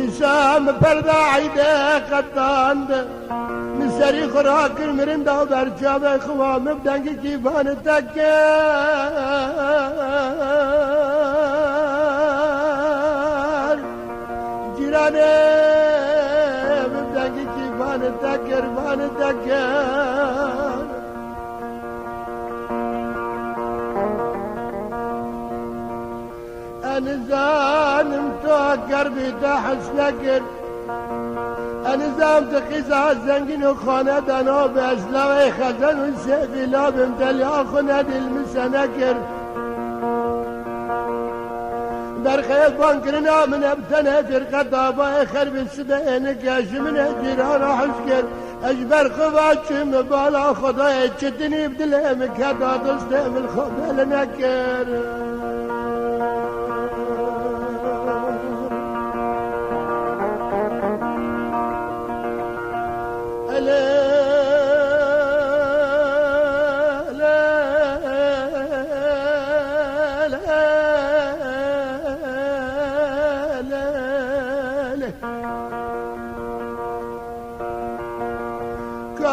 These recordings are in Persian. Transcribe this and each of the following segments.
شام پرده عیده قطاند نسری خوراک مرند و برچاب خوام بدنگ کیفان تکر جیرانه بدنگ کیفان تکر فان تکر انزانم تو قربی تا حسنکر انزام تقیزا زنگین و خانه دانا به اسلاوی خزن و سیفی لابم تلیا خونه دل مسنکر برخیل بانکرنا من ابتنه فرقه دابای خرب سبه کاش من جیران حسکر اجبر خواچم بالا خدای چتنی بدلم کدا دستم الخبل نکر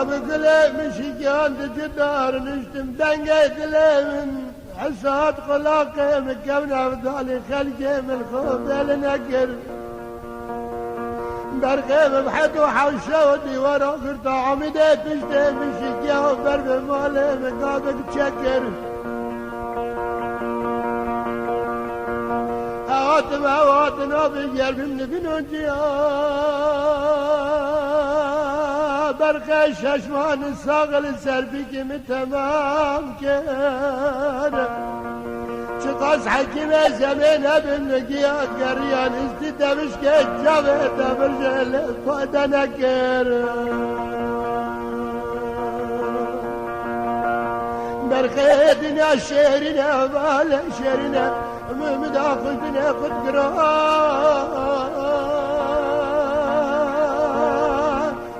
بقلم شجان تجدار نشتم دنقي دلم حساد خلاقي مكمن عبدالي خلقي من خوف النكر برقيم بحد وحوشة ودي ورا قرطة عمدي تشتم شجان وبرب مالي مقابك تشكر أواتنا بقلب من بنوجي برقه ششمان ساغل سربی می تمام کن چقاس حکیم زمین بندگی گریان استی دمش که جاوه دمرجل پاده نکر برقه دنیا شهرینه والا شهرینه مداخل دنیا خود گران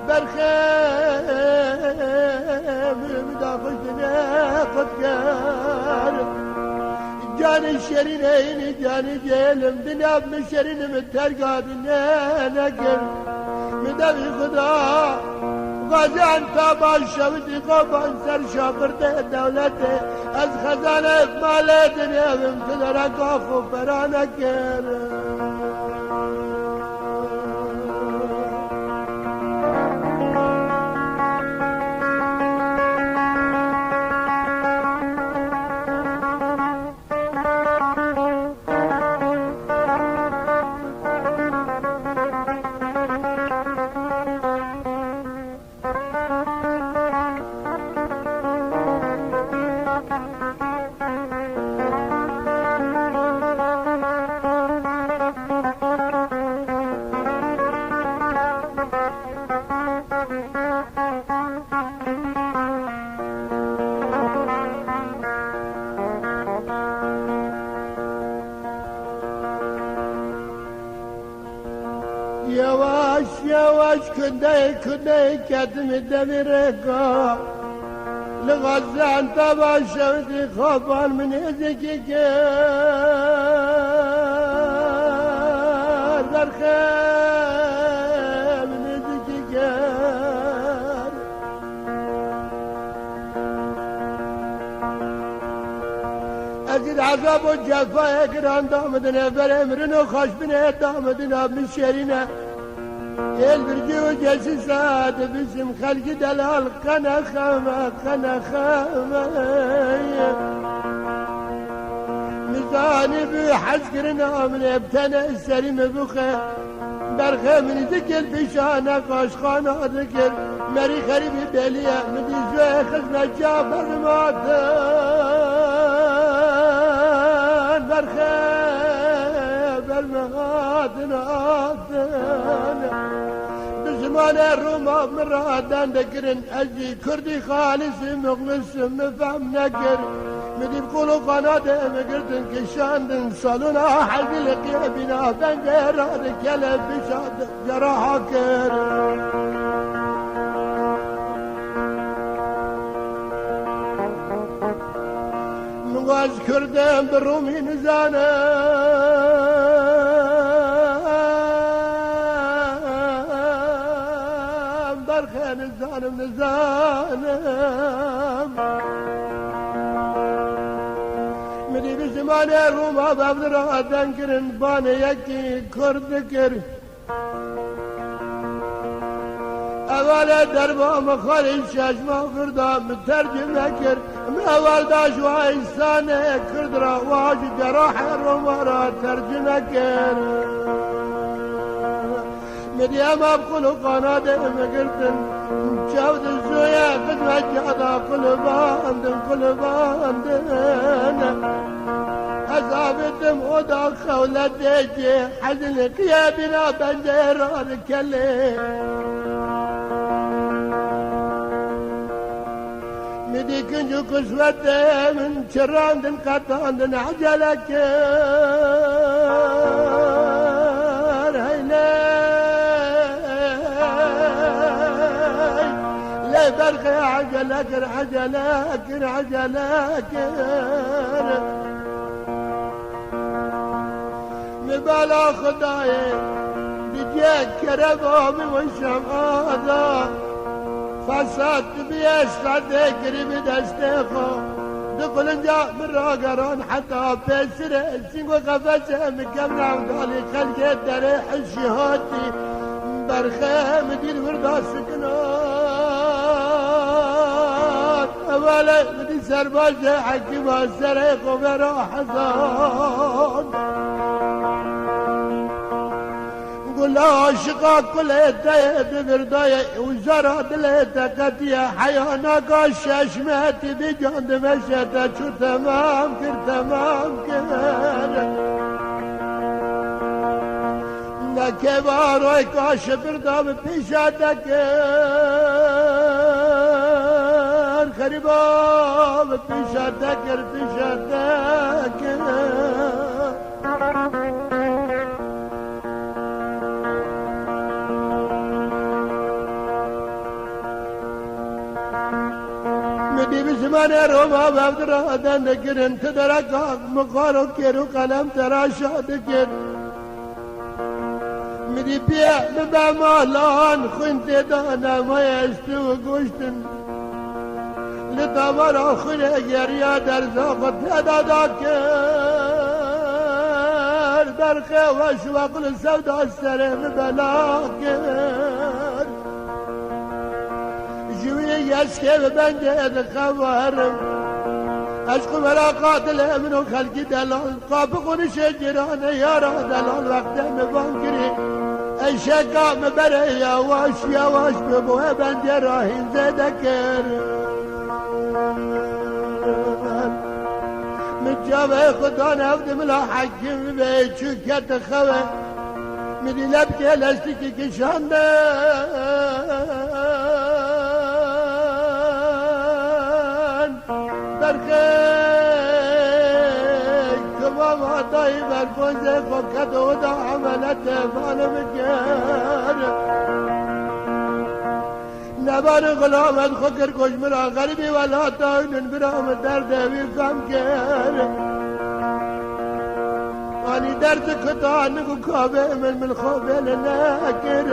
برخيم مدافعتنا قد كان جاني الشرينين جاني جيلم دنيا بمشرين مترقادنا نقر مدافع خدا غازي عن تابع الشبدي قوبان سر شاقرته دولته از خزانة مال دنيا بمتدر قافو فرانكر يواش كدي كتم دمرقا لغزة عن تبع شوتي خبر من يدك كار برخير من يدك كار أزيد عذاب وجفا يقران دامدنا برمرنا خوش بنا دامدنا بمشيرنا البرجي وجسسات باسم خلق دلال قنا خما ميزاني بحسكرنا من ابتنى السليم بخير برخي من ذكر بشانا قاشخانا ذكر مري خريب بليا مدي زوي خزنا جابر ماتن برخي بالمهاتن بزمان الروما مرادان دكرن أجي كردي خالص مخلص مفهم نكر مدي بقولوا قناة مقردن كشاندن صالونا حق القيابنا بنجر ركلب بشاد جراحة كر نواز كردن بالرومي نزانا برخي نزانم مني بزمان روما بابدرا دنكرن باني يكي كردكر اول دربا مخالي شاشما فردا مترجمه كر من اول داش وعيسان كردرا واجي جراح روما را ترجمه كر مديام بقلو قناد مقرتن شاود الزويا قدوة جادا قلبان أصابتم ودا خولة ديجي حزن قيابنا بنجيران كلي مدي كنجو كسوة من شراندن قطاندن عجلك برخي عجلك مبالا خداي بجيك كربومي والشمعادا فساد بيسعد قريب دستيخو دخل جاء من راقران حتى بيسر سنقو قفزه مكمل عودالي خلقي دريح الشهاتي برخي مدير وردا سكنات اولا مدير سرباجة حكيمة سريق ومرا حزان قول لا عشقا كل يدي ببرداية وزارة دليتا قتيا حيانا قاش اشماتي بجاند مشيتا شو تمام كر كبار ويكاش بردام بيشاتك خريبام بيشاتك مدي بزمان روما بابدرا دنكر انت دركاك مقارو كيرو قلم تراشادكر مدي بيع ببامالان خنت دانا ما يستو قشتن لطمر اخرى يريا درزاق تداداكر برخي واشواق للسودا السرم بلاكر جوي يسكي ببنجد خوارم عشق ملاقات الامن وخلقي دلال قابقون شجران يارا دلال وقت مبانكري الشقا مبري يا واش ببوه بندي راهين زدكر متجابه خدا نفد ملا حكم بيتشو كت خوه مدي لبكي لستكي كشاندن برخي كمام عطاي برفوزي فكت ودا عملت فانا مكان نبار غلامت خكر كشمرا غربي ولا تاين برام درد ويفهم كان اني درد كتان كابه من خوفي لناكر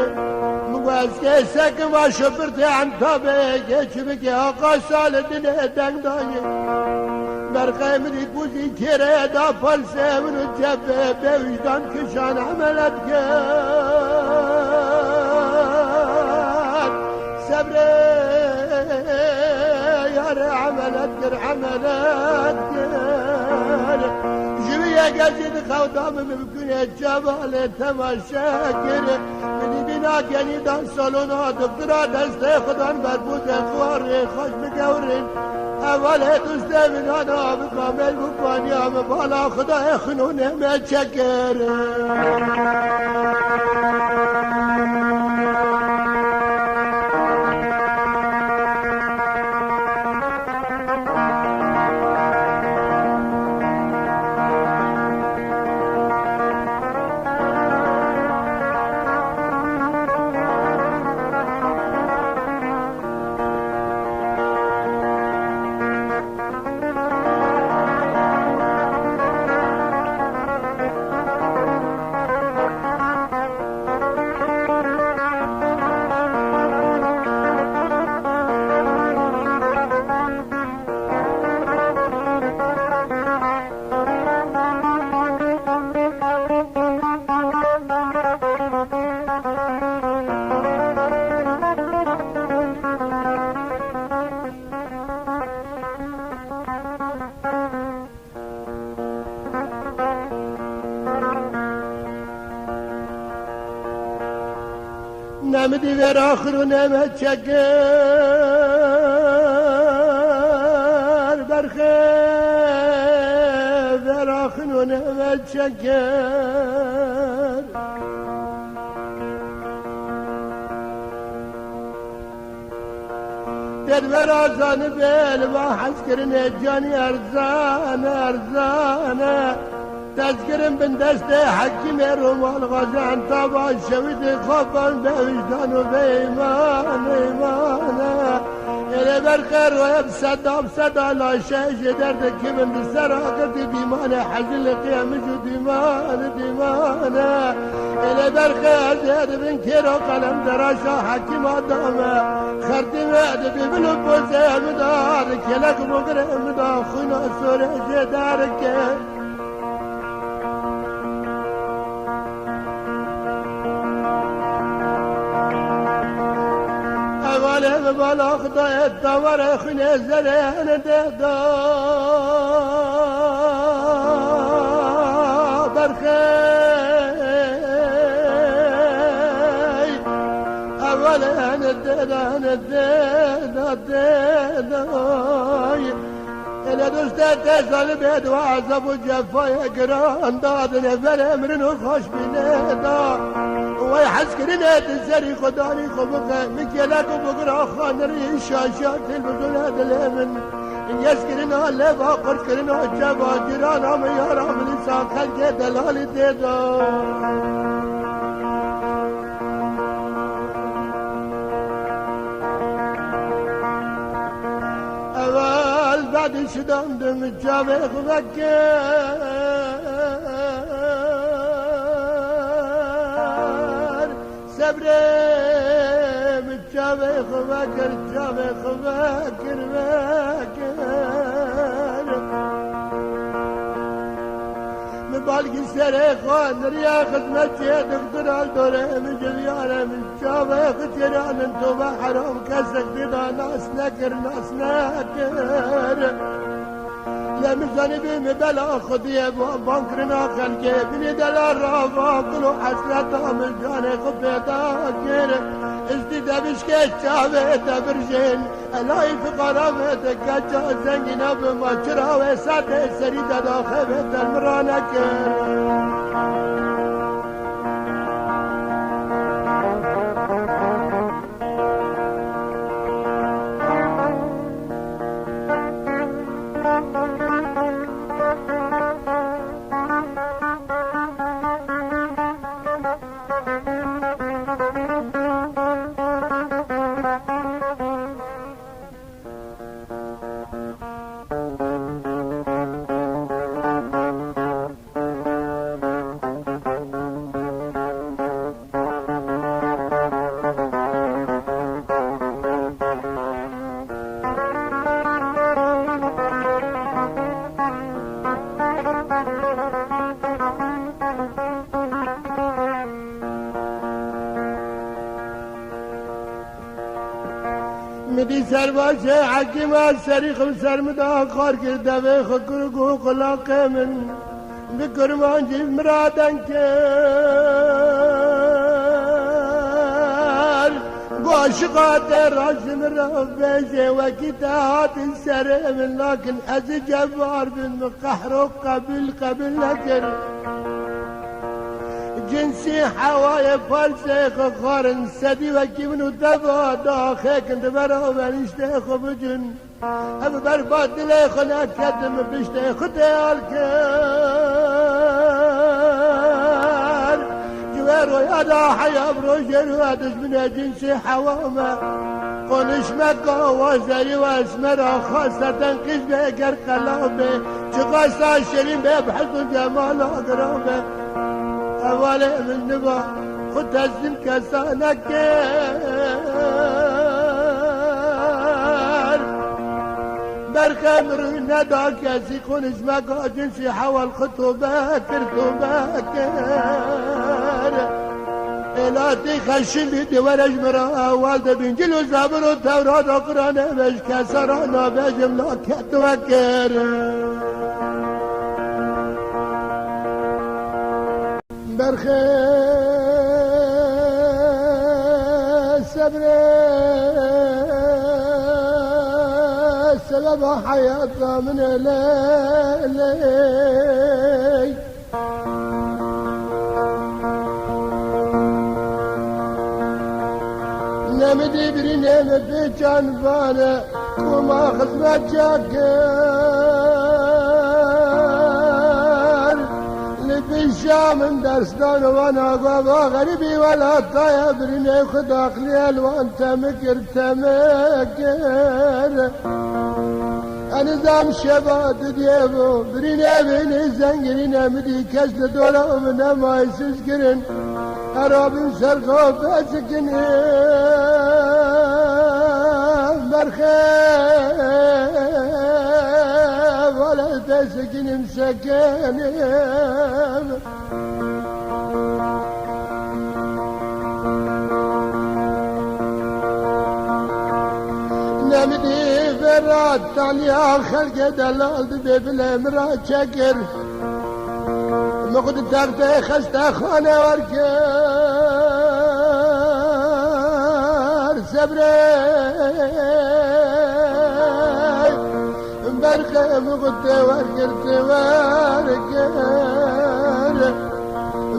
مواس سك ما شفرت عن طبيك شبك آقا سالدن دنگ داي برخي من بوزي كره دا فلسه من الجبه بوجدان كشان عملت كان صبر يا عملت كر جوية قصد خودام ممكن الجبال تماشاكر مني بناك يعني دان صالونا دكتورا دسته خدان بربود اخواري خوش بقورين اول دوسته من انا بكامل بقانيا مبالا خدا اخنونه متشكر نمدي غير آخر ونمت شكر برخيب غير آخر ونمت شكر تدبر آزان بيل ما حسكرن جاني أرزان أرزان تذكرن بن دسته حكيم رومان غزان طبعا شويد خفان بوجدان وبإيمان إيمانا إلي برخير ويبسدا بسدا لا شيء دردك من بسراقة ديمانا حزن القيام جو ديمان ديمانا إلي برخير زيد بن كيرو قلم دراشا حكيم آداما خردم أدبي بلبوزي مدارك يلك مقرم دا خونا سوري جدارك أولي ببالغ ضيت دور خني زرين ديدا برخي أولي أنا الديدا إلى دوستا تزال بيد وعزب وجفا يقران داد نفر أمرن وخوش بنيدا ويحسكرنا تزري خداني خبقة مكيلات وبقرا خانري شاشات تلبسون هذا الامن يسكرنا اللي باقر كرنا جبا جرانا ميارا من إنسان خلق دلال ديدا أول بعد شدام دم الجابق بكر صبري متشابه خباكر تشابه خباكر باكر مبالغ سري خان ريا خدمتي دكتور الدورة من جليانة من شابه ختيران انتو بحرام كسك دينا ناس نكر ناس نكر لمزاني بيمي بلا خديه بانكرنا خلقه بني دلال رافا كلو حسرتها من جاني خبيتا كير ازديدا بشكي تشابه تبرجين الاي في قرابة كاچا زنگينا بما چراوه ساته سريدا داخبه المرانا كير مدي سرباشه حكي ما سريخ بسر مدا خار كرده بخكر قوق لاقه من بكرمان جيب مرادن كر باشقات الرجم رفشه وكتاهات السر من لكن از جبار بن مقحر قبل لكر جنسي حوايا فالسيخ خارن سدي وكي منو دبا داخيك انت برا وبنشتيخ بجن ابو برباد دليخ انا اتكدم بشتيخ تيالكار جويرو يا داحي ابروجر وادش من جنسي حواما قنش مكا وزري واسمرا خاصة قش بيقر قلابي شقاسا شرين بيبحث جمال اقرابي أولي من نبا خد هزن كسانك برخمر ندا كاسي خون اسمك جنسي حوال خطوباكر توباكر إلاتي خشن بيدي ورج مرا والد بنجل وزابر وتوراد وقرآن بش كسرانا بجملا كتوكر برخير صبر سبب حياتنا من الليل نمدي برينيم في جانبانا وما خزمت جاكر لبي الشام من درسدان وانا بابا غريبي ولا طايا بريني خداق ليل وانت مكر تمكر نظام شباب ديبو بريني بيني زنجرين مدي كسل دولا ومنا ما يسسكرن أرابي سرقو بسكن مرخب ولا تسكن مسكن نمدي فرات تاليا خلق دلال ببلا مرا شكر مقد تغتي خستا خانة وركر صبري برخي مقد وركر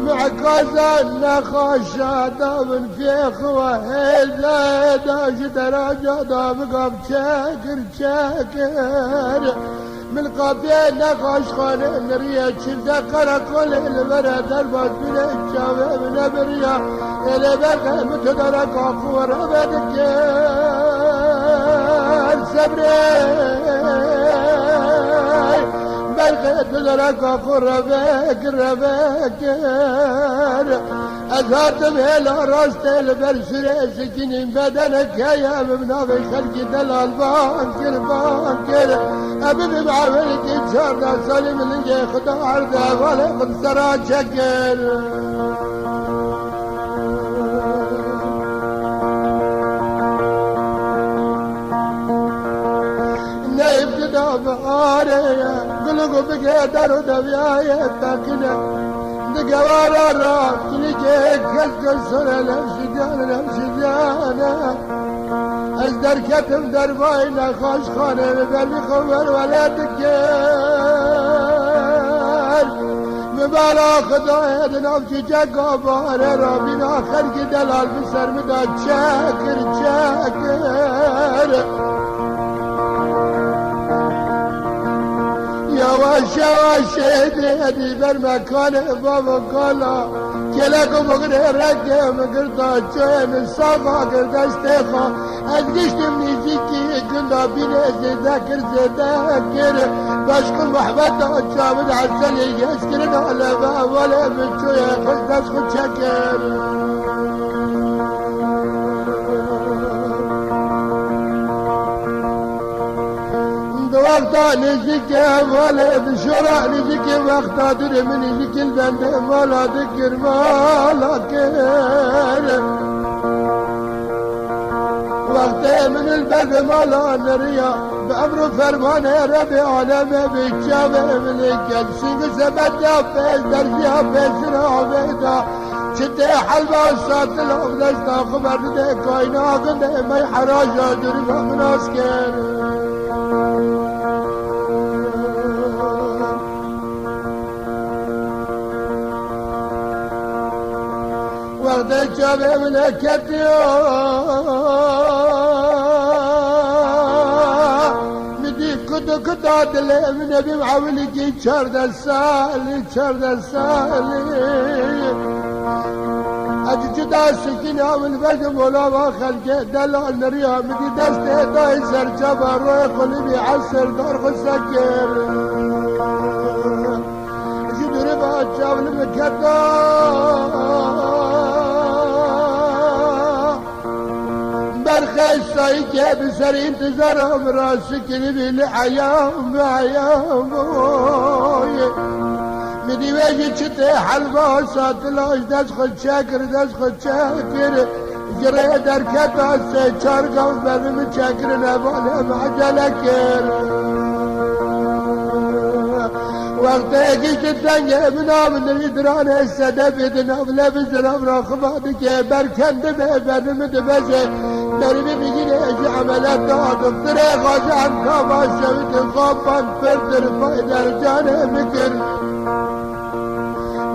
مع قازان نخاشا دامن في خوهي داش دراجة دام قاب شاكر من قابين نخاش خانه نريا شلدا قرقل البرا دربات بلا الشاوة من بريا إلى بقى متدرك أخوار أبدكر صبري بلغي تدرك أخوار ربكر أذهبتم إلى راست البرسرة سكنين بدنك يا مبنى بخلق دلال بانكر أبن بعملك إتشارنا سالم اللي يخد عرضه ولا قد سرى شكر نايب تدا بغاريا قلقوا بقدر ودبيايا باكنا دقوارا راك تلقيك كالكسر نفسي جانا ازدر كتم درباينا خوش خانه ببالي خبر ولا تكر مبالا خدايا دنافشي جاكا بارا رابينا خلق دلال بسر مداد شاكر يا واشا دي برمكان بابا قالا كلاكو مغري رقي مقرطا جين الصافا قردستيخا ازقشتم نيزيكي قلنا بيني ذاكر باشكم محبتا جامد عسلي يسكرنا على باب ولا بنشوية خلدس خد شكر وقتا نزكي ولا بشرع نزكي وقتا دري من نزكي البند ولا ذكر ولا كير وقتا من البند ولا نريا بأمر فرمان ربي عالمي بالشابه من الكلسي سبتا فيس درجيها فيس رابيتا شتي حلبة الصوت الأغلستا خبر دي كاينا قد ما يحراجا دري من أسكر وقت جابي من الكتيو مديف كدو عدلي من ابي معاولي جي شرد السالي اجي جدا سكينة من بجم ولا ما خلقه دلال نريها مدي دسته داي سر جبر روي قلبي عسر دار خسكر اجي دربا جاب المكتا برخي سايكي بسر انتظارهم راسك نبي لحيام مدي ويجي شتي حلبة ساتلاش دسخل شاكر جري دركت السيشار قوم بابي متشاكر نبالي معجلكر وقت گشت تنگ بنام نمیدران السده بدنا بلا بزرام را خباده که برکنده به برنمه دبزه دربی بگیره اجی عملت دا دکتر غاجان کابا شوید خوابان پردر فایدر جانه مکر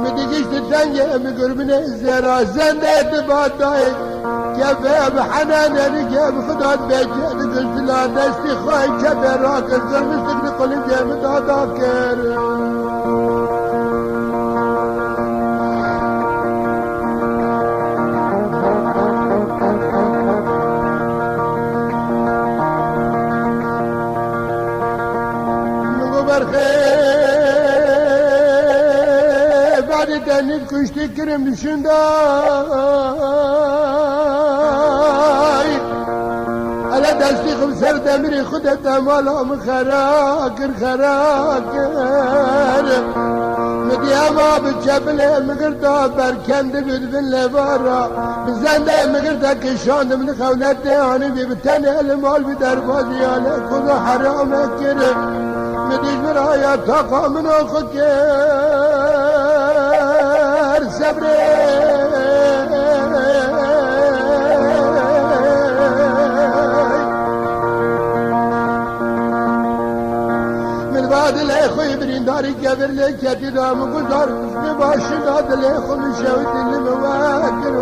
مدگشت تنگ مگر من زیرا زنده اتباد دای که به حنانه که بخداد بیجه قلت لا دستی خواهی که به را کردر مستقل قلیم جمع دادا کر دنید کشتی کرم نشوندای الا دستی خم سر دمری خودت مالام خراکر مدی اما بچبله مگردا برکند بدبن لبارا بزنده مگردا کشاند من خولت آنی بی بتن المال بی دربازی آنه خدا حرام کرم مدیش برایا تاقا من آخو کر صبره بعد الاخوي برينداري قبر لك يا مقدار باشي بعد الاخو مشاوي اللي مواكر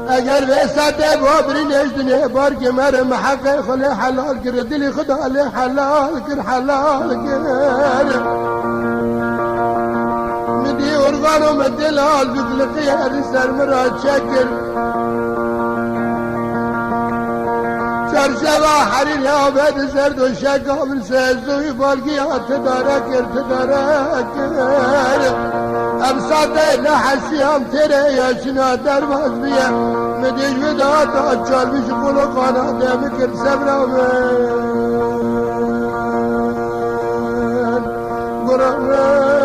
اگر وساته بابرين اجدني بار كمر محقق خلي حلال كر دلي خدا لي حلال كر مدي ورغانو مدلال بقلقي هذه سر مراد شكر شرشبا حریر یا بد زرد و شکامل سزوی بالگیات تدارک امسات نحسی هم تیره یا شنا در باز بیم مدیش بدات آچال بیش قلو قانات مکر صبرامن قرآن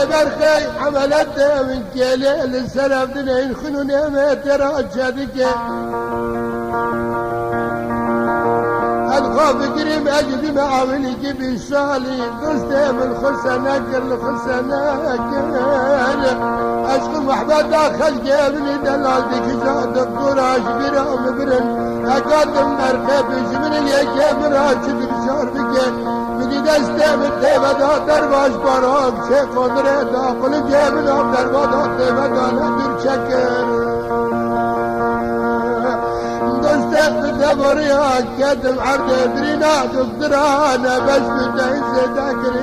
برخي حملت من كليل السلام دنين خنون ما تراجدك الخوف قريم اجد معاونك بالشالي قصدي من خلصناك اشق محبت داخل جابني دلال ديك جاد دكتور اشبر مبرن اقدم برخي بجمن اليجاب راجد بشار بك مدی دسته متیبه در باش باراک چه قدره داخل جیبنا در بادا تیبه دانه دور چکر دسته متباریا کدم عرض درینا دکترانه بس بتاین زدکر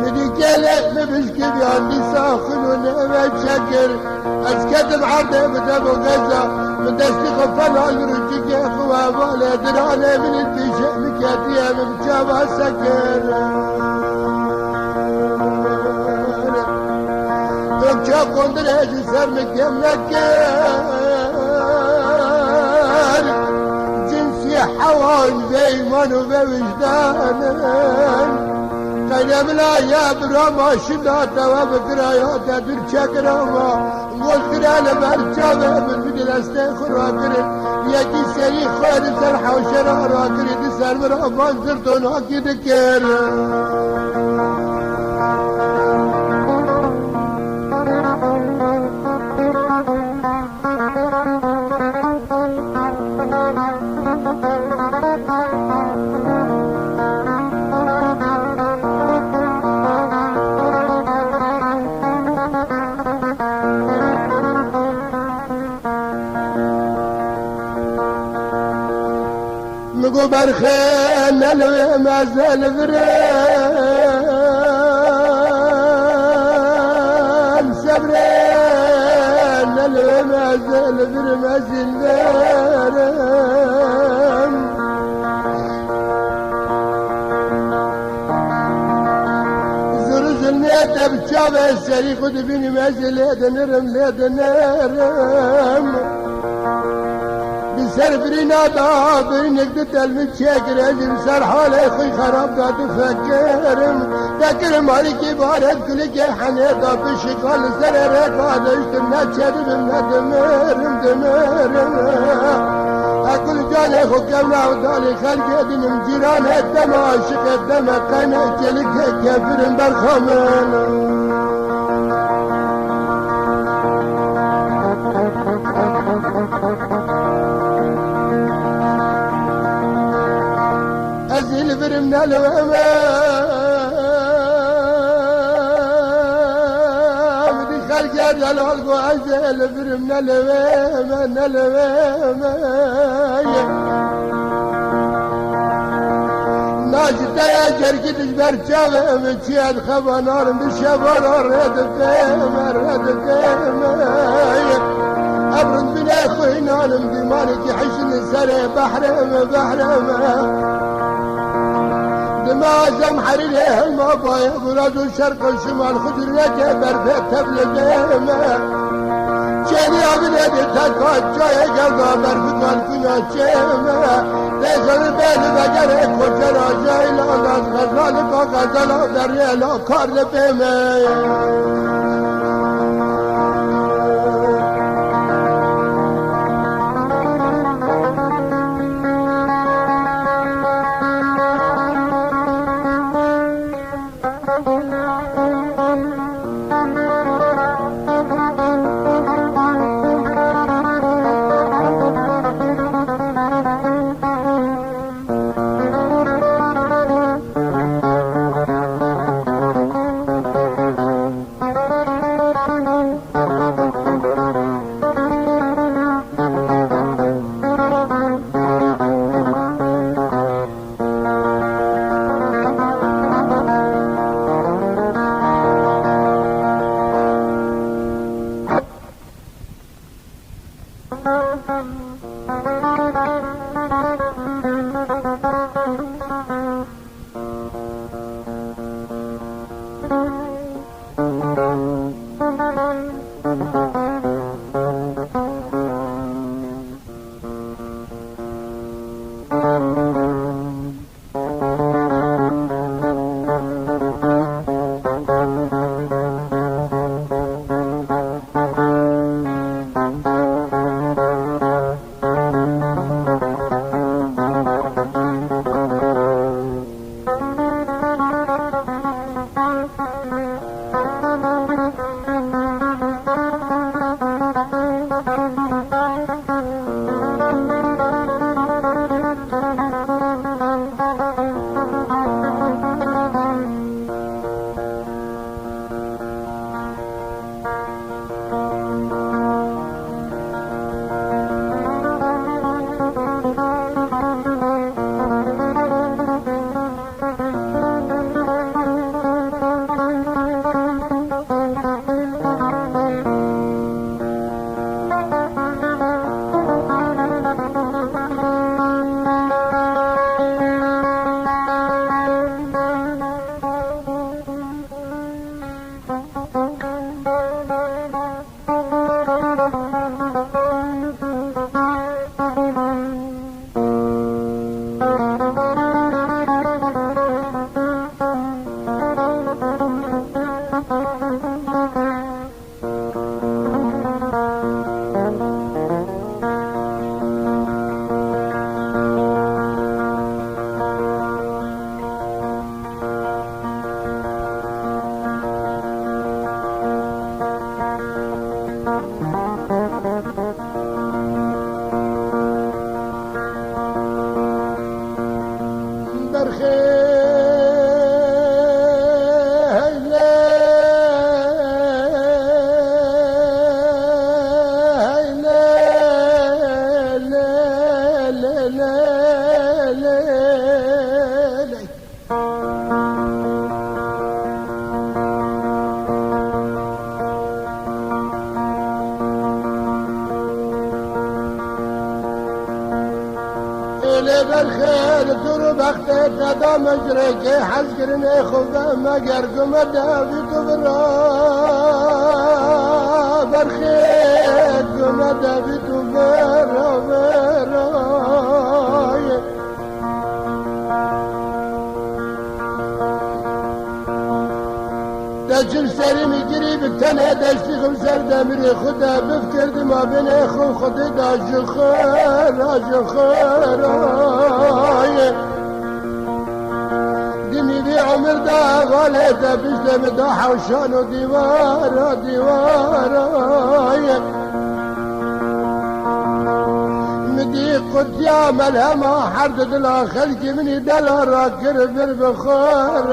مدی کله مبشکی بیاندی ساخنونه و چکر از کدم عرض بدم و غزا من دستی خفلال رجیک خواه باله درانه من انتیشه مکتیه من بچابا سکر تم چا قندر هجی سر مکیم نکر جنسی حوان بیمان و بوجدانن قیدم لا یا براما شداتا و بکرایاتا در چکراما قلت له برجابه من بدل استخر راكرن يجي سري خالد الحوشر راكرن سر مرابان زرتون هاكي دكر مگو برخان نلوی مازال بران صبران نلوی مازال بران مازلداران زرزل نیت بچابه سری خود بینی مازل لیدنرم سرفرينا دابينك دتلمي تشكر اجم سر حالي خوي خراب دا تفكرم تكر مالكي بارد كلك حنيدا بشكال سررك هذا اشتنا تشرب دمرم اقول جالي خكمنا ودالي خلق دينم جيران الدم عاشق الدم قنا جلك كفرم بالخمن أزيل برمنا الأمام بدي خلق الخلق وأزيل برمنا الأمام ناجد يا جرقي تجبر جاغم تشيد خبانار بشبار رد فيم أبرد بلا خوينا نمدي مالك يحشن سري بحرم دمازم حريره ما بايا براد الشرق والشمال خضر لك برفت تبلغهم شيني أبنادي تكاد جاي قلبا برفت والفنا شيما ليس البيت بقرك وجرى جاي لا غزال فقزل دريا لا كار بما بالخير ترو بختك قدام مجرك حسكرني خذ مقر قمدا في كبرى بالخير قمدا في كبرى تنه دشتی خم سر دمری خدا بفکرد ما بین خو خود داج خیر دنی دی عمر دا غاله دا بجلم دا حوشان و دیوارا مدي قد يا ملهما حرد دلا خلقي مني دلا راكر بخير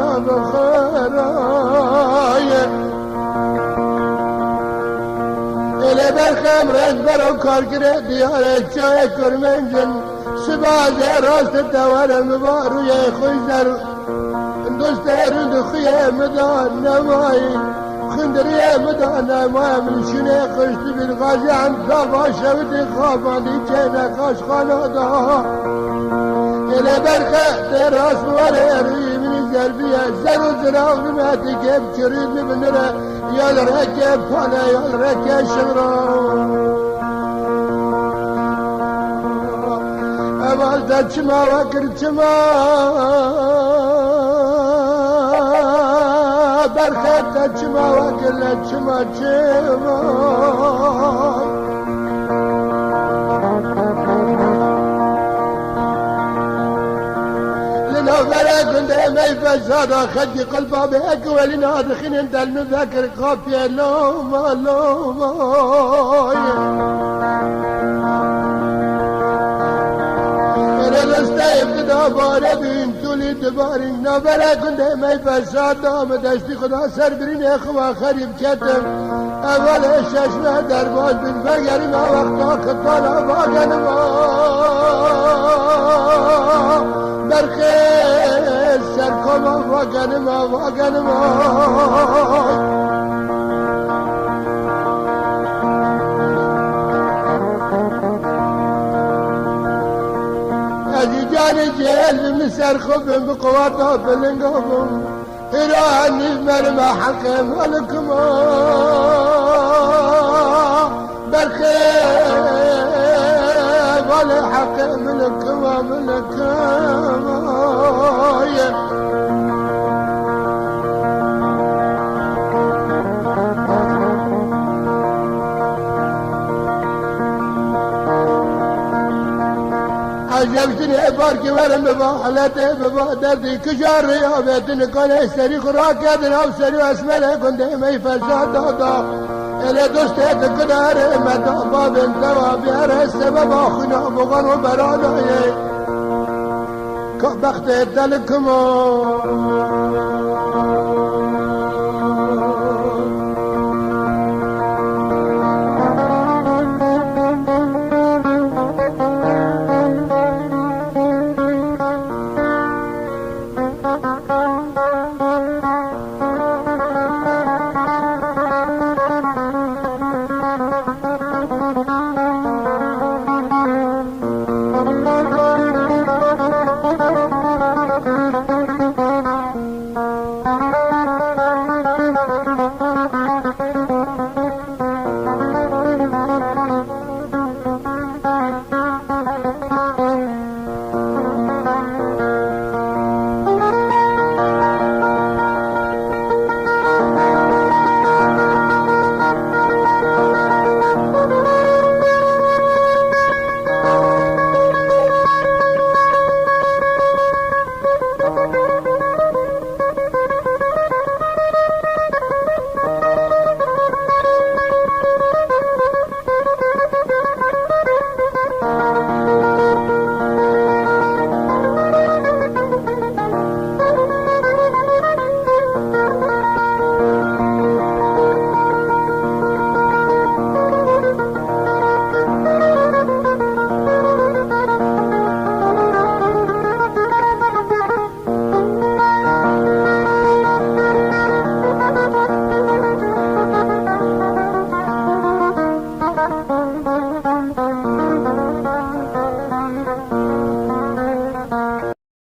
إلى برخم رزبر وكاركرة ديار الشاي كرمنجن سباز راست الدوار المبارو يا خويزر دوستر دخيه مدان نماي خندري مدان نماي من شنو خشت بالغازي عن صبا شودي خافاني كينا خاش خانودا إلى برخة دراس وريري من زربية زرو زراغ ما تجيب شريد بنرى يا الركب فانا يا الركب شغرا أمال تجمع وكرتما برخة تجمع وكرتما لنوغلا كنت ما يفزاد خدي قلبه بهك ولنادخين انت المذاكر خافية لوما ابتدا باره بین تولی دباری نبره کنده می فساد دام دشتی خدا سر برین اخوا خریب کتم اول ششمه در باز بین بگری ما وقتا خطانا باگن ما برخیز سرکما واگن ما جهل من سرخبهم بقواتها بلنقهم إيراني مرمى حقهم ولكما بالخير ولا حقهم لكما عجبتني باركي ورم ببا حالته ببا دردي كجار ريابتني كان يستري خراك يدنا وسري اسمله كنت ما يفساد دادا إلى دوستي تقدر مدى باب انتوا بيار السبب اخنا بغن وبرانا كبخت دلكم